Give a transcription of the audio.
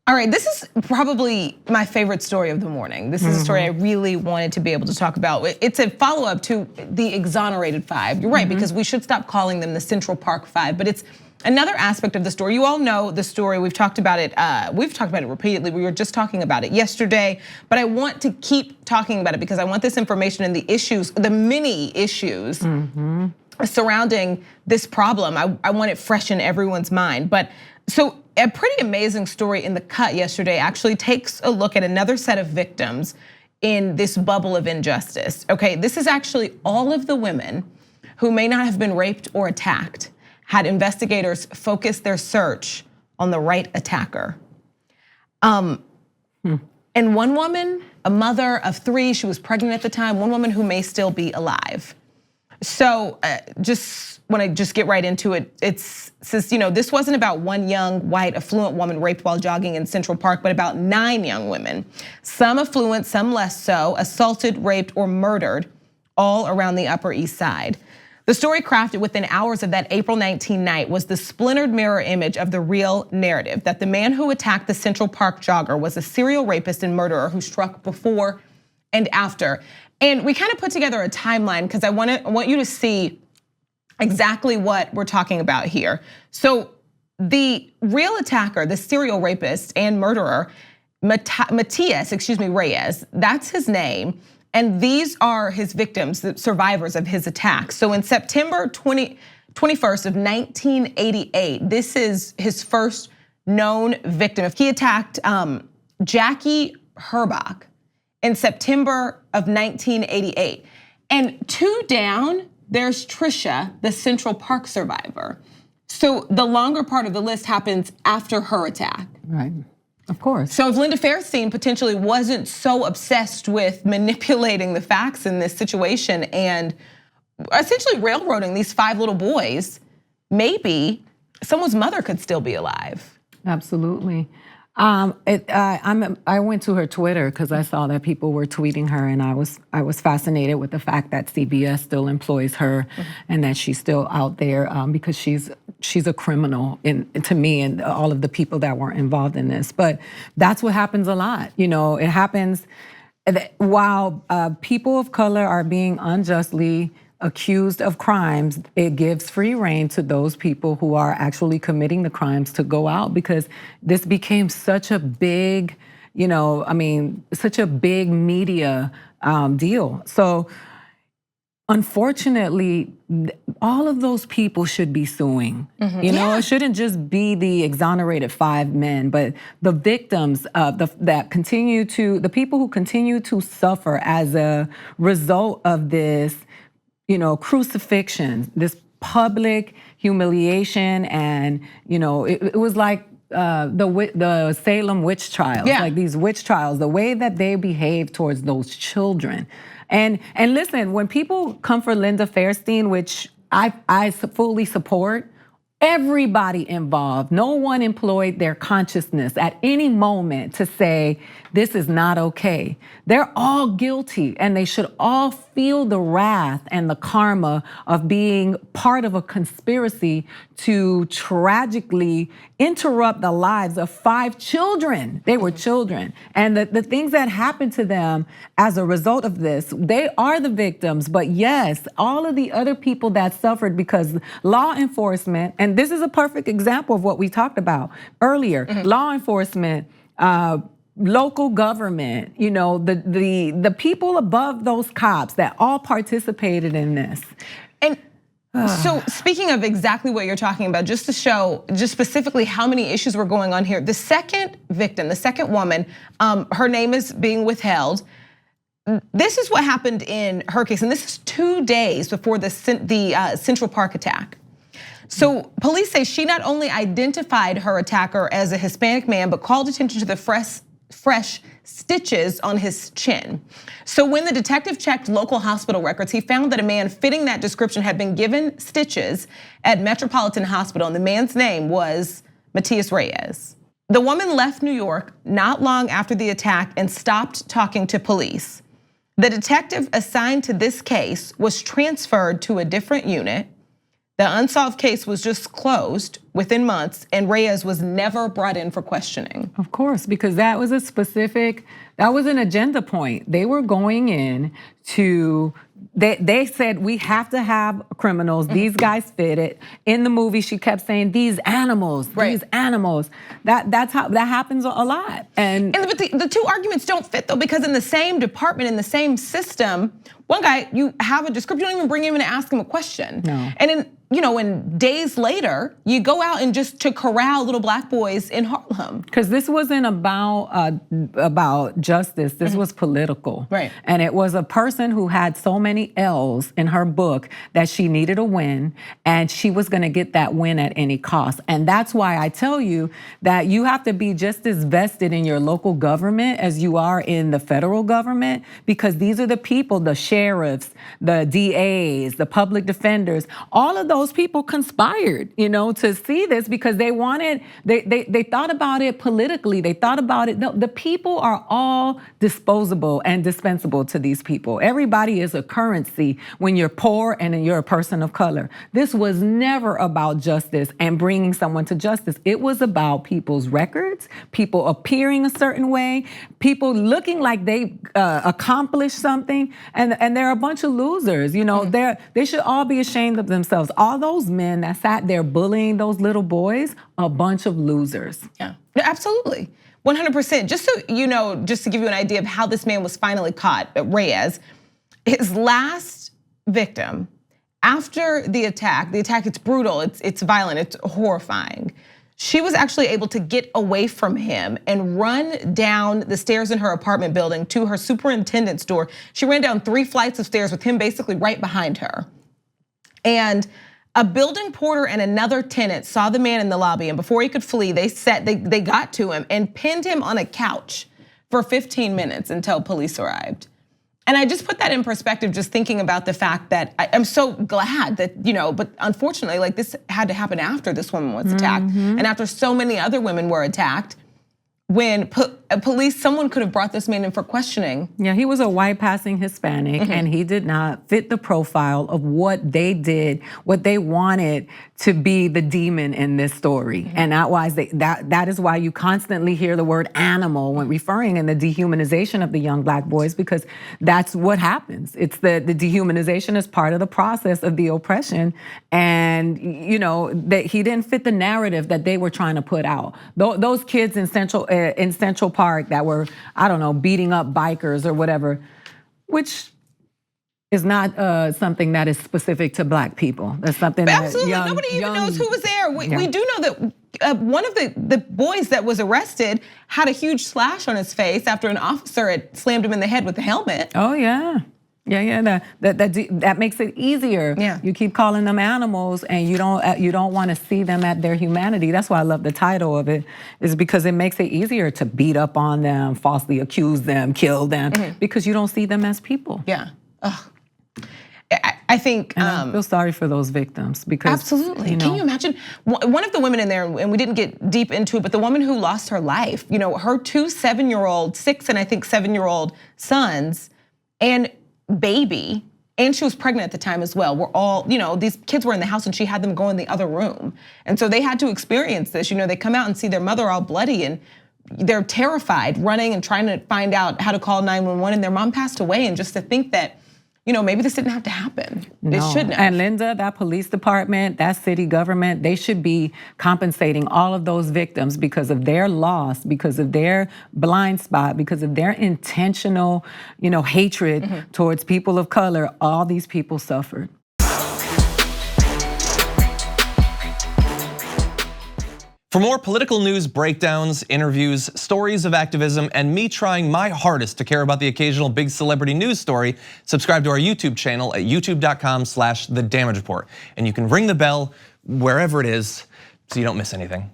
All right, this is probably my favorite story of the morning. This is a story I really wanted to be able to talk about. It's a follow-up to the exonerated five. You're right, because we should stop calling them the Central Park Five, but it's another aspect of the story. You all know the story, we've talked about it repeatedly. We were just talking about it yesterday, but I want to keep talking about it because I want this information and the issues, the many issues surrounding this problem. I want it fresh in everyone's mind. But so a pretty amazing story in The Cut yesterday actually takes a look at another set of victims in this bubble of injustice. Okay, this is actually all of the women who may not have been raped or attacked had investigators focus their search on the right attacker. And one woman, a mother of 3, she was pregnant at the time, one woman who may still be alive. So just want to get right into it. It's says, this wasn't about one young, white, affluent woman raped while jogging in Central Park, but about 9 young women, some affluent, some less so, assaulted, raped, or murdered all around the Upper East Side. The story crafted within hours of that April 19 night was the splintered mirror image of the real narrative that the man who attacked the Central Park jogger was a serial rapist and murderer who struck before and after. And we kind of put together a timeline because I want you to see exactly what we're talking about here. So the real attacker, the serial rapist and murderer, Matias Reyes, that's his name. And these are his victims, the survivors of his attack. So in September 21st of 1988, this is his first known victim. He attacked Jackie Herbach in September of 1988. And 2 down, there's Trisha, the Central Park survivor. So the longer part of the list happens after her attack. Right, of course. So if Linda Fairstein potentially wasn't so obsessed with manipulating the facts in this situation and essentially railroading these 5 little boys, maybe someone's mother could still be alive. Absolutely. I went to her Twitter because I saw that people were tweeting her, and I was fascinated with the fact that CBS still employs her and that she's still out there because she's a criminal to me and all of the people that were involved in this. But that's what happens a lot. It happens while people of color are being unjustly accused of crimes, it gives free rein to those people who are actually committing the crimes to go out, because this became such a big, such a big media deal. So unfortunately, all of those people should be suing. It shouldn't just be the exonerated 5 men, but the victims the people who continue to suffer as a result of this, crucifixion, this public humiliation, and it was like the Salem witch trials, like these witch trials, the way that they behave towards those children. And listen, when people come for Linda Fairstein, which I fully support, everybody involved, no one employed their consciousness at any moment to say, this is not okay. They're all guilty, and they should all feel the wrath and the karma of being part of a conspiracy to tragically interrupt the lives of 5 children. They were children. And the things that happened to them as a result of this, they are the victims. But yes, all of the other people that suffered, because law enforcement, and this is a perfect example of what we talked about earlier, law enforcement, local government, the people above those cops that all participated in this. And so speaking of exactly what you're talking about, just to show just specifically how many issues were going on here, the second victim, the second woman, her name is being withheld. This is what happened in her case, and this is 2 days before the Central Park attack. So police say she not only identified her attacker as a Hispanic man, but called attention to the fresh stitches on his chin. So when the detective checked local hospital records, he found that a man fitting that description had been given stitches at Metropolitan Hospital, and the man's name was Matias Reyes. The woman left New York not long after the attack and stopped talking to police. The detective assigned to this case was transferred to a different unit. The unsolved case was just closed within months, and Reyes was never brought in for questioning. Of course, because that was an agenda point. They were going in to, they said we have to have criminals. These guys fit it. In the movie, she kept saying these animals, these animals. That's how that happens a lot. And but the two arguments don't fit though, because in the same department, in the same system, one guy, you have a description, you don't even bring him in and ask him a question. No. And in days later, you go out and just to corral little black boys in Harlem. Because this wasn't about justice, this was political. Right. And it was a person who had so many L's in her book that she needed a win, and she was gonna get that win at any cost. And that's why I tell you that you have to be just as vested in your local government as you are in the federal government, because these are the people, the sheriffs, the DAs, the public defenders, all of those people conspired, to see this because they wanted, they thought about it politically. They thought about it. The people are all disposable and dispensable to these people. Everybody is a currency when you're poor and you're a person of color. This was never about justice and bringing someone to justice. It was about people's records, people appearing a certain way, people looking like they accomplished something, and they're a bunch of losers. They should all be ashamed of themselves. All those men that sat there bullying those little boys, a bunch of losers. Yeah, absolutely, 100%. Just so you know, just to give you an idea of how this man was finally caught, Reyes, his last victim, after the attack, it's brutal, it's violent, it's horrifying. She was actually able to get away from him and run down the stairs in her apartment building to her superintendent's door. She ran down 3 flights of stairs with him basically right behind her. And a building porter and another tenant saw the man in the lobby, and before he could flee, they got to him and pinned him on a couch for 15 minutes until police arrived. And I just put that in perspective, just thinking about the fact that I'm so glad that, but unfortunately, like this had to happen after this woman was attacked, and after so many other women were attacked. When police, someone could have brought this man in for questioning. Yeah, he was a white passing Hispanic, and he did not fit the profile of what they did, what they wanted to be the demon in this story. And that is why you constantly hear the word animal when referring in the dehumanization of the young black boys, because that's what happens. It's the dehumanization is part of the process of the oppression. And that he didn't fit the narrative that they were trying to put out. Those kids in Central Park that were, I don't know, beating up bikers or whatever, which is not something that is specific to black people. That's something that absolutely nobody even knows who was there. We do know that one of the boys that was arrested had a huge slash on his face after an officer had slammed him in the head with the helmet. Oh yeah. Yeah, that makes it easier. Yeah. You keep calling them animals, and you don't want to see them at their humanity. That's why I love the title of it, is because it makes it easier to beat up on them, falsely accuse them, kill them, because you don't see them as people. Yeah. I think and I feel sorry for those victims, because absolutely. Can you imagine one of the women in there, and we didn't get deep into it, but the woman who lost her life, her 2 7-year-old, 6 and I think 7-year-old sons, and baby, and she was pregnant at the time as well, were all, these kids were in the house and she had them go in the other room. And so they had to experience this. They come out and see their mother all bloody and they're terrified, running and trying to find out how to call 911, and their mom passed away. And just to think that, maybe this didn't have to happen. No. It shouldn't have. And Linda, that police department, that city government, they should be compensating all of those victims because of their loss, because of their blind spot, because of their intentional, hatred towards people of color. All these people suffered. For more political news breakdowns, interviews, stories of activism, and me trying my hardest to care about the occasional big celebrity news story, subscribe to our YouTube channel at youtube.com/thedamagereport. And you can ring the bell wherever it is so you don't miss anything.